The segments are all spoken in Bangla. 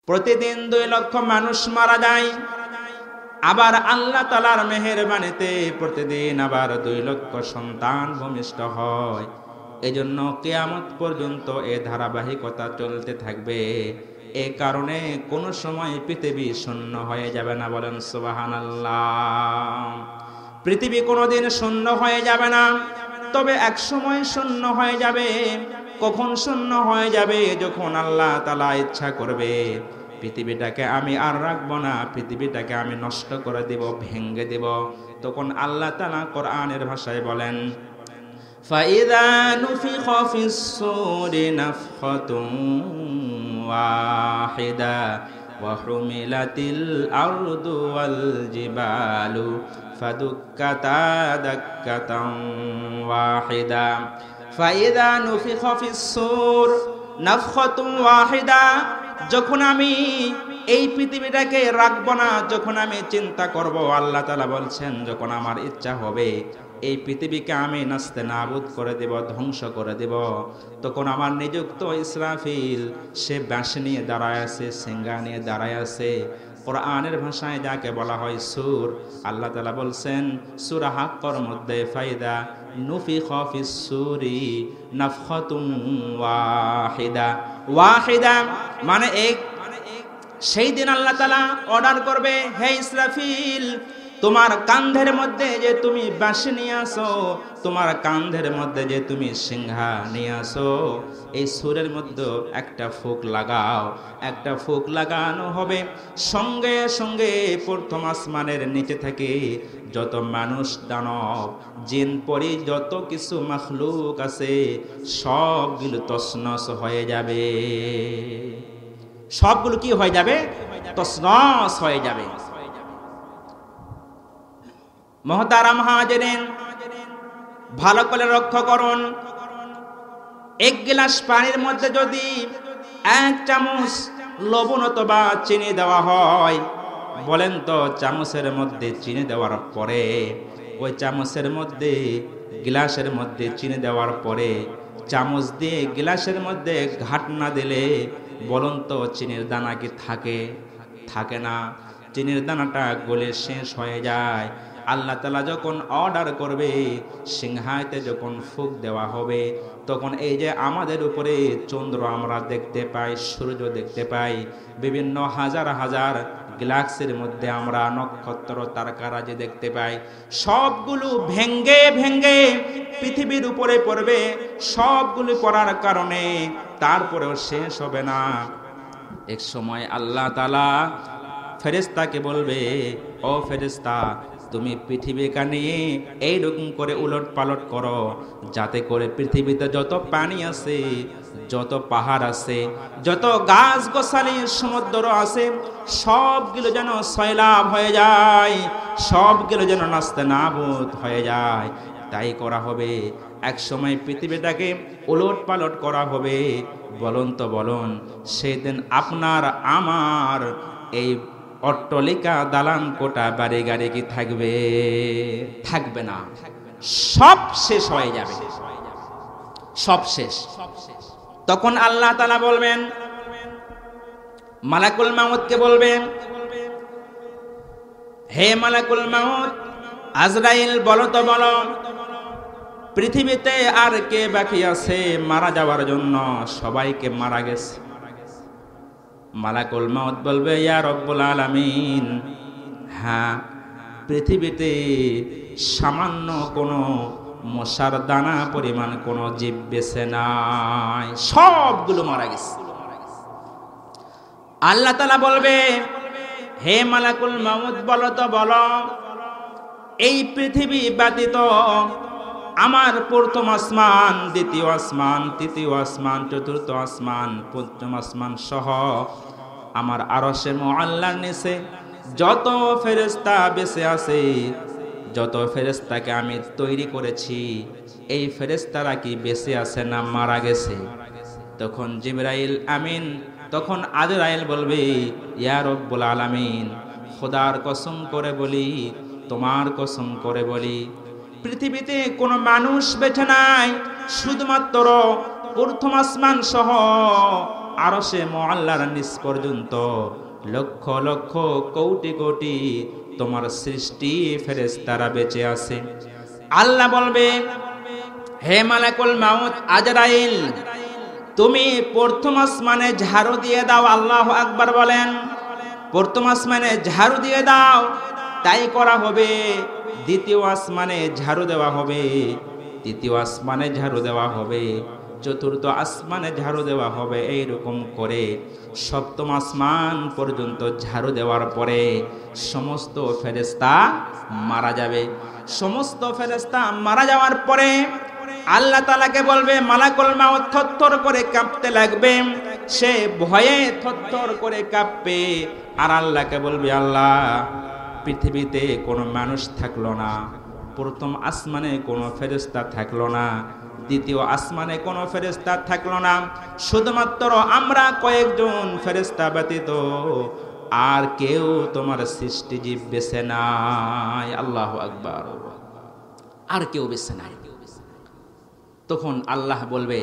প্রতিদিন 2 লক্ষ মানুষ মারা যায়। আবার আল্লাহ তাআলার মেহেরবানিতে প্রতিদিন আবার 2 লক্ষ সন্তান ভূমিষ্ঠ হয়। এজন্য কিয়ামত পর্যন্ত এই ধারাবাহিকতা চলতে থাকবে। এই কারণে কোনো সময় পৃথিবী শূন্য হয়ে যাবে না, বলেন সুবহানাল্লাহ। পৃথিবী কোনোদিন শূন্য হয়ে যাবে না, তবে এক সময় শূন্য হয়ে যাবে। কখন শূন্য হয়ে যাবে? যখন আল্লাহ তাআলা ইচ্ছা করবে পৃথিবীটাকে আমি আর রাখবো না, পৃথিবীটাকে আমি নষ্ট করে দেব, ভেঙে দেব। তখন আল্লাহ তাআলা কোরআনের ভাষায় বলেন, ফাইযা নুফিখা ফিস সূরি নাফখাতুন ওয়াহিদা ওয়া হুমিলাতিল আরদু ওয়াল জিবালু ফাদুক্কাতা দাক্কাতান ওয়াহিদা। ফাইযা নুফিখা ফিস সূর নাফখাতুন ওয়াহিদা, যখন আমি এই পৃথিবীটাকে রাখবো না, যখন আমি চিন্তা করব, আল্লাহ তাআলা বলছেন যখন আমার ইচ্ছা হবে এই পৃথিবীকে আমি নাস্তে নাবুদ করে দেব, ধ্বংস করে দেব, তখন আমার নিযুক্ত ইসরাফিল সে বাঁশি নিয়ে দাঁড়ায় আছে, সিংহা নিয়ে দাঁড়ায় আছে। কোরআনের ভাষায় যাকে বলা হয় সূর, আল্লাহ তাআলা বলছেন সূরা হাক্কর মধ্যে, ফাইদা নুফিখা ফিস সূরি নাফখাতুন ওয়াহিদা। ওয়াহিদা মানে এক। সেই দিন আল্লাহ তাআলা অর্ডার করবে, হে ইসরাফিল, তোমার কাঁধের মধ্যে যে তুমি বাঁশি নিয়ে আসো, তোমার কাঁধের মধ্যে যে তুমি সিংহা নিয়ে আসো, এই সুরের মধ্যে একটা ফুঁক লাগাও। একটা ফুঁক লাগানো হবে, সঙ্গে সঙ্গে প্রথম আসমানের নিচে থেকে যত মানুষ, দানব, জিন, পরি, যত কিছু মাখলুক আছে সবগুলো তছনছ হয়ে যাবে। সবগুলো কি হয়ে যাবে? তছনছ হয়ে যাবে। মুহতারাম হাজিরিন, ভালো করে লক্ষ্য করুন, 1 গ্লাস পানির মধ্যে যদি 1 চামচ লবণ অথবা চিনি দেওয়া হয়, বলেন তো চামচের মধ্যে চিনি দেওয়ার পরে, ওই চামচের মধ্যে, গ্লাসের মধ্যে চিনি দেওয়ার পরে চামচ দিয়ে গ্লাসের মধ্যে ঘাট না দিলে বলুন তো চিনির দানা কি থাকে? থাকে না। চিনির দানাটা গলে শেষ হয়ে যায়। আল্লাহ তাআলা যখন অর্ডার করবে, সিংহায়তে যখন ফুঁক দেওয়া হবে, তখন এই যে আমাদের উপরে চন্দ্র আমরা দেখতে পাই, সূর্য দেখতে পাই, বিভিন্ন হাজার হাজার গ্যালাক্সির মধ্যে আমরা নক্ষত্র, তারকারাজি দেখতে পাই, সবগুলো ভেঙ্গে ভেঙ্গে পৃথিবীর উপরে পড়বে। সবগুলো পড়ার কারণে তারপরেও শেষ হবে না। এক সময় আল্লাহ তাআলা ফেরেশতাকে বলবে, ও ফেরেশতা, তুমি পৃথিবীকে নিয়ে এইরকম করে উলট পালট করো, যাতে করে পৃথিবীতে যত পানি আছে, যত পাহাড় আছে, যত গাছ গোছালি, সমুদ্র আছে, সবগুলো যেন সয়লাব হয়ে যায়, সবগুলো যেন নাস্তে নাবুদ হয়ে যায়। তাই করা হবে। এক সময় পৃথিবীটাকে উলট পালট করা হবে। বলুন তো বলুন, সেদিন আপনার আমার এই অট্টালিকা, দালান কোটা, বাড়ি গাড়ি কি থাকবে? থাকবে না। সব শেষ হয়ে যাবে, সব শেষ। তখন আল্লাহ তাআলা বলবেন, মালাকুল মাউতকে বলবেন, হে মালাকুল মাউত, আজরাইল বলো তো বলো, পৃথিবীতে আর কে বাকি আছে মারা যাওয়ার জন্য? সবাইকে মারা গেছে। মালাকুল মাউত বলবে, ইয়া রব্বুল আলামিন, হ্যাঁ, পৃথিবীতে সামান্য কোনো মশার দানা পরিমাণ কোনো জীব বেঁচে নাই, সবগুলো মারা গেছে। আল্লাহ তাআলা বলবে, হে মালাকুল মাউত বলো তো বলো, এই পৃথিবী ব্যতীত আমার প্রথম আসমান, দ্বিতীয় আসমান, তৃতীয় আসমান, চতুর্থ আসমান, পঞ্চম আসমান সহ আমার আরশে মুআল্লার নিচে যত ফেরেশতা বেঁচে আছে, যত ফেরেশতাকে আমি তৈরি করেছি, এই ফেরেশতারা কি বেঁচে আছে না মারা গেছে? তখন জিবরাইল আমিন, তখন আজরাইল বলবে, ইয়া রব্বুল আলামিন, খোদার কসম করে বলি, তোমার কসম করে বলি, পৃথিবীতে কোনো মানুষ বেঁচে নাই, শুধুমাত্র প্রথম আসমান সহ আরশে মুআল্লার নিচ পর্যন্ত লক্ষ লক্ষ কোটি কোটি তোমার সৃষ্টি ফেরেশতারা বেঁচে আছে। আল্লাহ বলবে, হে মালাকুল মাউত আজরাইল, তুমি প্রথম আসমানে ঝাড়ু দিয়ে দাও। আল্লাহু আকবার বলেন। প্রথম আসমানে ঝাড়ু দিয়ে দাও, তাই করা হবে। দ্বিতীয় আসমানে ঝাড়ু দেওয়া হবে, তৃতীয় আসমানে ঝাড়ু দেওয়া হবে, চতুর্থ আসমানে ঝাড়ু দেওয়া হবে। এইরকম করে সপ্তম আসমান পর্যন্ত ঝাড়ু দেওয়ার পরে সমস্ত ফেরেশতা মারা যাবে। সমস্ত ফেরেশতা মারা যাওয়ার পরে আল্লাহ তাআলাকে বলবে, মালাকুল মাউত থরথর করে কাঁপতে লাগবে, সে ভয়ে থরথর করে কাঁপবে। আর আল্লাহকে বলবে, আল্লাহ, পৃথিবীতে কোনো মানুষ থাকলো না, প্রথম আসমানে কোনো ফেরেশতা থাকলো না, দ্বিতীয় আসমানে কোনো ফেরেশতা থাকলো না, শুধুমাত্র আমরা কয়েকজন ফেরেশতা ব্যতীত আর কেউ তোমার সৃষ্টিজীব বেঁচে নাই। আল্লাহু আকবার। আর কেউ বেঁচে নাই। তখন আল্লাহ বলবে,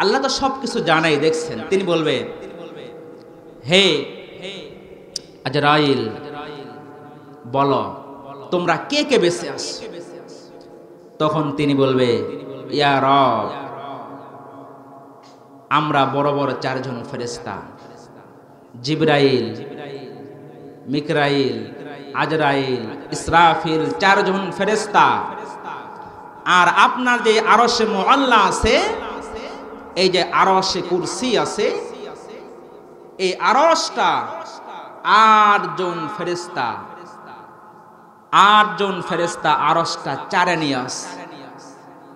আল্লাহ তো সবকিছু জানাই, দেখছেন। তিনি বলবে, হে আজরাইল, বলো তোমরা কে কে বেঁচে আছো। তখন তিনি বলবে, ইয়া রব, আমরা বড় বড় চারজন ফেরেশতা, জিবরাইল, মিকরাইল, আজরাইল, ইসরাফিল, চারজন ফেরেশতা। আর আপনার যে আরশে মুআল্লা আছে, এই যে আরশে কুরসি আছে, এই আরশটা 8 জন ফেরেশতা, 8 জন ফেরেশতা আরশটা চারে নিয়ে আসে।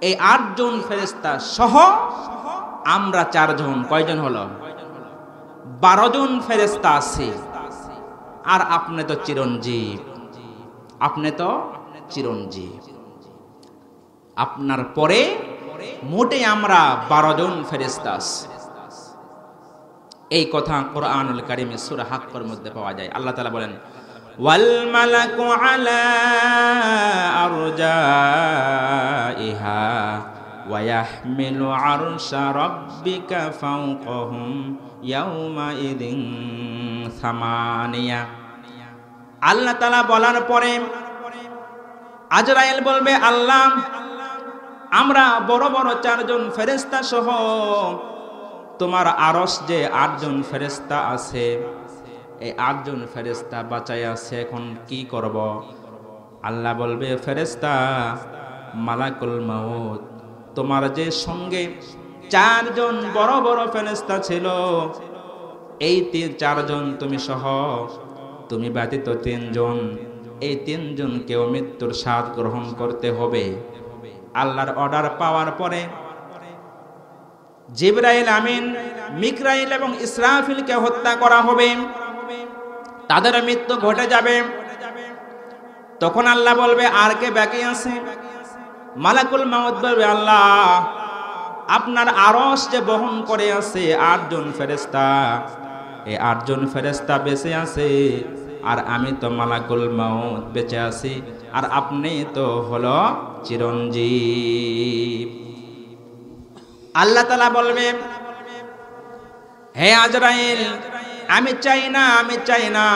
এই 8 জন ফেরেশতা সহ আমরা 4 জন, কয়জন হলো? 12 জন ফেরেশতা আছে। আর আপনি তো চিরঞ্জীব, আপনি তো চিরঞ্জীব। আপনার পরে মোটে আমরা 12 জন ফেরেশতা আছি। এই কথা কোরআনুল কারীমে সূরা হাক্কর মধ্যে পাওয়া যায়। আল্লাহ তাআলা বলেন, ওয়াল মালাকু আলা আরজাইহা ওয়া ইয়াহমিলু আরশা রাব্বিকা ফাওকাহুম ইয়াওমা ইদিন সামানিয়া। আল্লাহ তাআলা বলার পরে আজরাইল বলবে, আল্লাহ, আমরা বড় বড় 4 জন ফেরেশতা সহ তোমার আরশ যে 8 জন ফেরেশতা আছে, এই 8 জন ফেরেশতা বাঁচায় আছে, এখন কি করব? আল্লাহ বলবে, ফেরেশতা মালাকুল মাউত, তোমার যে সঙ্গে 4 জন বড় বড় ফেরেশতা ছিল, এই 4 জন তুমি সহ, তুমি ব্যতীত 3 জন, এই 3 জনকেও মৃত্যুর স্বাদ গ্রহণ করতে হবে। আল্লাহর অর্ডার পাওয়ার পরে জিবরাইল আমিন, মিকরাইল এবং ইসরাফিলকে হত্যা করা হবে, তাদের মৃত্যু ঘটে যাবে। তখন আল্লাহ বলবে, আর কে বাকি আছে? মালাকুল মাউত বলবে, আল্লাহ, আপনার আরশ যে বহন করে আছে 8 জন ফেরেশতা, এই 8 জন ফেরেশতা বেঁচে আছে, আর আমি তো মালাকুল মাউত বেঁচে আছি, আর আপনি তো হলো চিরঞ্জীব। আল্লাহ তাআলা বলবে, হে আজরাইল, আমি চাই না, আমি চাই না,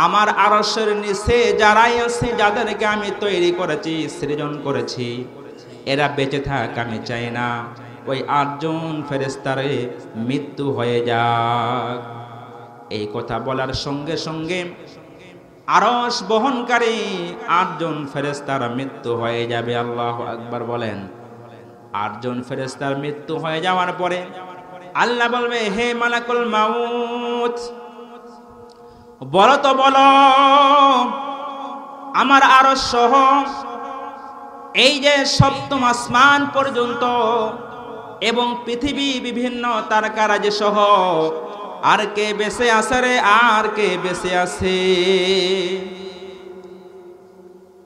আমার আরশের নিচে যারাই আছে, যাদেরকে আমি তৈরি করেছি, সৃজন করেছি, এরা বেঁচে থাক, আমি চাই না। ওই 8 জন ফেরেশতারে মৃত্যু হয়ে যাক। এই কথা বলার সঙ্গে সঙ্গে আরশ বহনকারী 8 জন ফেরেশতার মৃত্যু হয়ে যাবে। আল্লাহু আকবার বলেন। 8 জন ফেরেশতার মৃত্যু হয়ে যাওয়ার পরে আল্লাহ বলবে, হে মালাকুল মাউত, বলো তো বলো, আমার আরশ সহ এই যে সপ্তম আসমান পর্যন্ত এবং পৃথিবী বিভিন্ন তারকারাজি সহ আর কে বেঁচে আছে রে, আর কে বেঁচে আছে?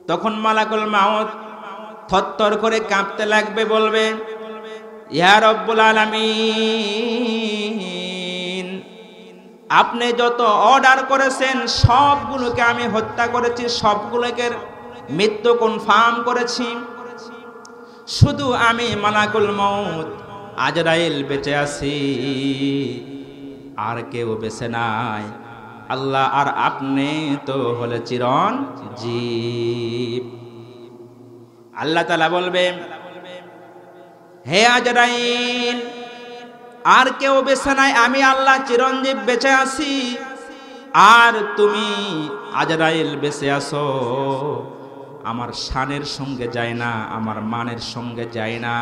তখন মালাকুল মাউত থরথর করে কাঁপতে লাগবে, বলবে, ইয়া রব্বুল আলামিন, আপনি যত অর্ডার করেছেন সবগুলোকে আমি হত্যা করেছি, সবগুলোকে মৃত্যু কনফার্ম করেছি। শুধু আমি মালাকুল মাউত আজরাইল বেঁচে আছি, আর কেউ বেঁচে নাই, আল্লাহ আর আপনি তো হলে চিরঞ্জীব। আল্লাহ তাআলা বলবে, হে আজরাইল, আর কেউ বেঁচে নাই, আমি আল্লাহ চিরঞ্জীব বেঁচে আছি, আর তুমি আজরাইল বেঁচে আছো। আমার শানের সঙ্গে যায় না, আমার মানের সঙ্গে যায় না।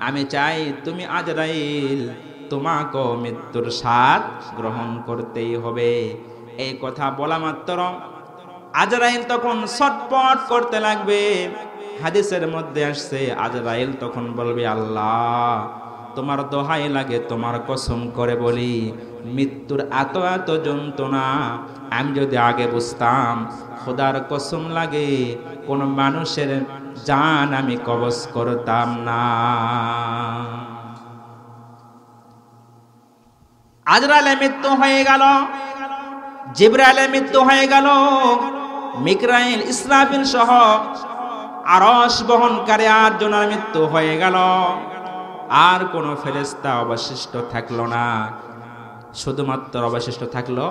আমি চাই তুমি আজরাইল, তোমাকে মৃত্যুর স্বাদ গ্রহণ করতেই হবে। এই কথা বলা মাত্র আজরাইল তখন ছটপট করতে লাগবে। হাদিসের মধ্যে আসছে, আজরাইল তখন বলবে, আল্লাহ তোমার দোহাই লাগে, তোমার কসম করে বলি, মৃত্যুর এত এত যন্ত্রণা আমি যদি আগে বুঝতাম, খোদার কসম লাগে কোন মানুষের জান আমি কবজ করতাম না। আজরাইলের মৃত্যু হয়ে গেল, জিবরাইলের মৃত্যু হয়ে গেল, মিকরাইল, ইসরাফিল সহ আরশ বহনকারী 8 জনের মৃত্যু হয়ে গেল। আর কোন ফেরেশতা অবশিষ্ট থাকলো না, শুধুমাত্র অবশিষ্ট থাকলো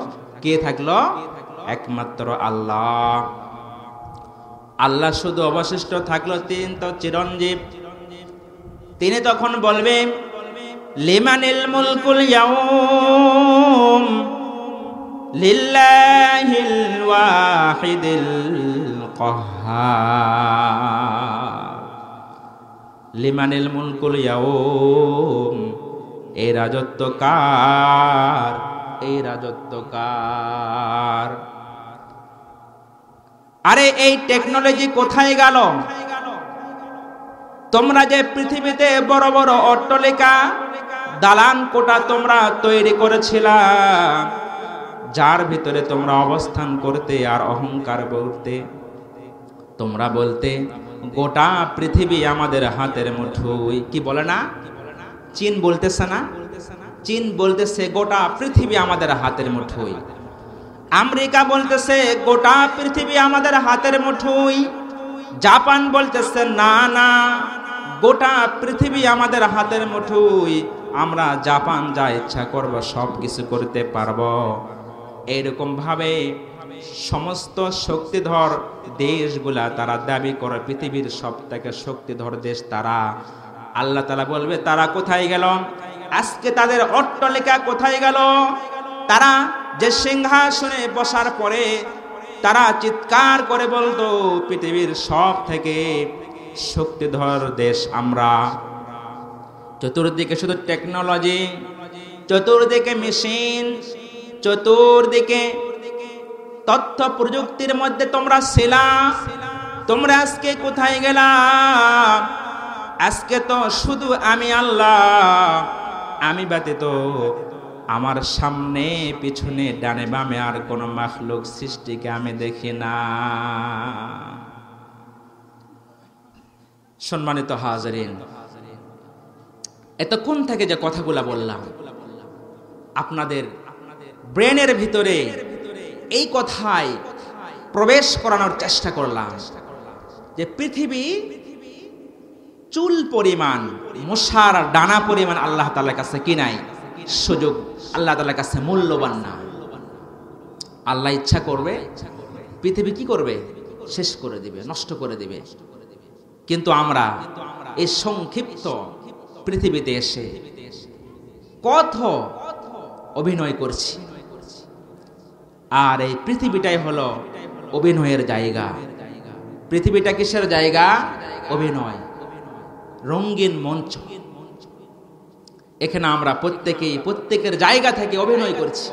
কে? থাকলো একমাত্র আল্লাহ। আল্লাহ শুধু অবশিষ্ট থাকলো, তিনি তো চিরঞ্জীব। তিনি তখন বলবে, লিমানিল মুলকুল ইয়াউম লিল্লাহিল ওয়াহিদিল কাহ্হার। লিমানিল মুলকুল ইয়াউম, এই রাজত্ব কার? এই রাজত্ব কার? আরে এই টেকনোলজি কোথায় গেল? তোমরা যে পৃথিবীতে বড় বড় অট্টালিকা, দালান কোঠা তোমরা তৈরি করেছিলা, যার ভিতরে তোমরা অবস্থান করতে আর অহংকার বলতে, তোমরা বলতে গোটা পৃথিবী আমাদের হাতের মুঠোয়। কি বলে না? চীন বলতেছে না? চীন বলতেছে গোটা পৃথিবী আমাদের হাতের মুঠোয়। আমেরিকা বলতেছে গোটা পৃথিবী আমাদের হাতের মুঠোয়। জাপান বলতেছে না না, গোটা পৃথিবী আমাদের হাতের মুঠোয়, আমরা জাপান যা ইচ্ছা করব সব কিছু করতে পারবো। এইরকম ভাবে সমস্ত শক্তিধর দেশগুলা তারা দাবি করে পৃথিবীর সবথেকে শক্তিধর দেশ তারা। আল্লাহ তাআলা বলবে, তারা কোথায় গেল? আজকে তাদের অট্টালিকা কোথায় গেল? তারা যে সিংহাসনে বসার পরে তারা চিৎকার করে বলতো, পৃথিবীর সব থেকে শক্তিধর দেশ আমরা। চতুর্দিকে শুধু টেকনোলজি, চতুর্দিকে মেশিন, চতুর্দিকে তথ্য প্রযুক্তির মধ্যে তোমরা ছিলা। তোমরা আজকে কোথায় গেলা? আজকে তো শুধু আমি আল্লাহ, আমি ব্যতীত আমার সামনে পিছনে ডানে বামে আর কোন মাখলুক সৃষ্টিকে আমি দেখি না। সম্মানিত হাজিরিন, এতক্ষণ থেকে যে কথাগুলা বললাম, আপনাদের ব্রেনের ভিতরে এই কথায় প্রবেশ করানোর চেষ্টা করলাম যে পৃথিবী চুল পরিমাণ, মশার ডানা পরিমাণ আল্লাহ তাআলার কাছে কি নাই? সুযোগ আল্লাহ তাআলার কাছে মূল্যবান না। আল্লাহ ইচ্ছা করবে পৃথিবী কি করবে? শেষ করে দিবে, নষ্ট করে দিবে। কিন্তু আমরা এই সংক্ষিপ্ত পৃথিবীতে এসে কত অভিনয় করছি। আর এই পৃথিবীটাই হলো অভিনয়ের জায়গা। পৃথিবীটা কিসের জায়গা? অভিনয়, রঙিন মঞ্চ। এখানে আমরা প্রত্যেকেই প্রত্যেকের জায়গা থেকে অভিনয় করছি।